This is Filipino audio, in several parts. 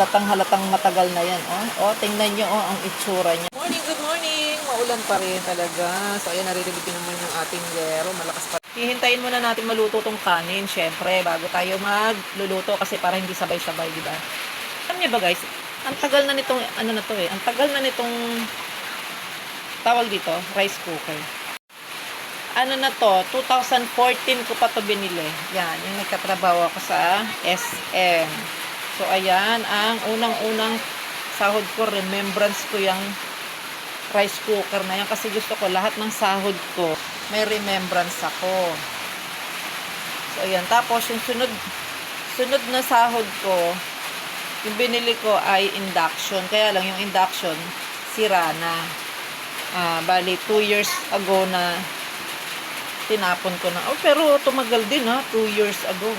halatang matagal na yan. Tingnan nyo, ang itsura niya. Morning, good morning. Maulan pa rin talaga. So, ayan, naririnig naman yung ating yero. Malakas pa. Hihintayin muna natin maluto tong kanin, syempre, bago tayo magluluto kasi para hindi sabay-sabay, di ba? Alam niyo ba, guys, ang tagal na nitong, ang tagal na nitong, tawag dito, rice cooker. Na to, 2014 ko pa to binili. Yan, yung nagkatrabaho ako sa SM. So, ayan, ang unang-unang sahod ko, remembrance ko yung rice cooker na yan. Kasi gusto ko, lahat ng sahod ko, may remembrance ako. So, ayan. Tapos, yung sunod na sahod ko, yung binili ko ay induction. Kaya lang, yung induction, sira na. Bali, 2 years ago na tinapon ko na. Pero tumagal din 2 years ago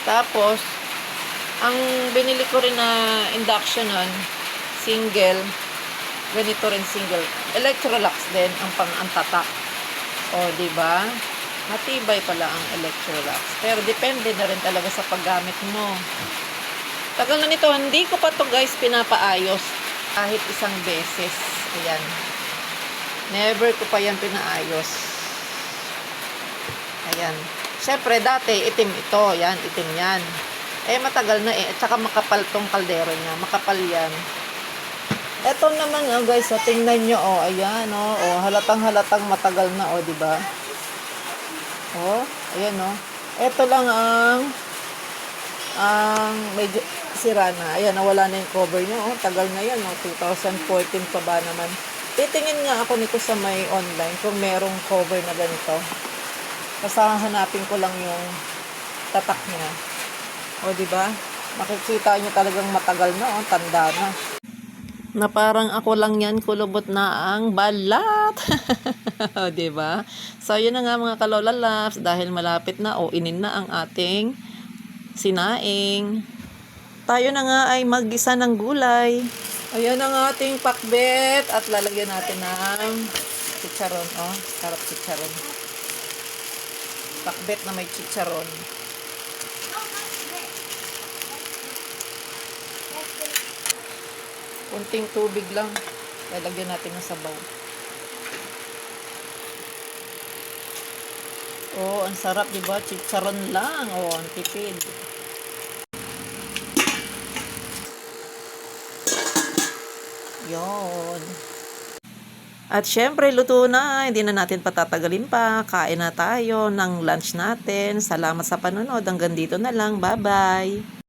Tapos, ang binili ko rin na induction nun, single, ganito rin single. Electrolux din, ang tatak. Diba? Matibay pala ang Electrolux. Pero depende na rin talaga sa paggamit mo. Tagal na nito, hindi ko pa to guys pinapaayos kahit isang beses. Ayan. Never ko pa yan pinaayos. Ayan. Siyempre, dati, itim ito. Yan, itim yan. Matagal na At saka makapal tong kaldero niya. Makapal yan. Ito naman, guys, tingnan nyo, ayan, halatang matagal na, diba? Ayan, Ito lang ang medyo sira na. Ayan, nawala na yung cover niya, tagal na yan, 2014 pa ba naman. Titingin nga ako nito sa may online kung merong cover na ganito. Basta hanapin ko lang yung tatak niya. Diba? Makikita nyo talagang matagal na, tanda na. Na parang ako lang yan, kulubot na ang balat. Diba? So, yun na nga mga kalola loves, dahil malapit na inin na ang ating sinaing. Tayo na nga ay maggisa ng gulay. Ayan ang ating pakbet at lalagyan natin ng chicharon. Sarap chicharon. Pakbet na may chicharon. Kunting tubig lang. Lalagyan natin ng sabaw. Ang sarap, diba? Chicharon lang. Ang tipid. Yon. At syempre, luto na. Hindi na natin patatagalin pa. Kain na tayo ng lunch natin. Salamat sa panonood. Hanggang dito na lang. Bye-bye.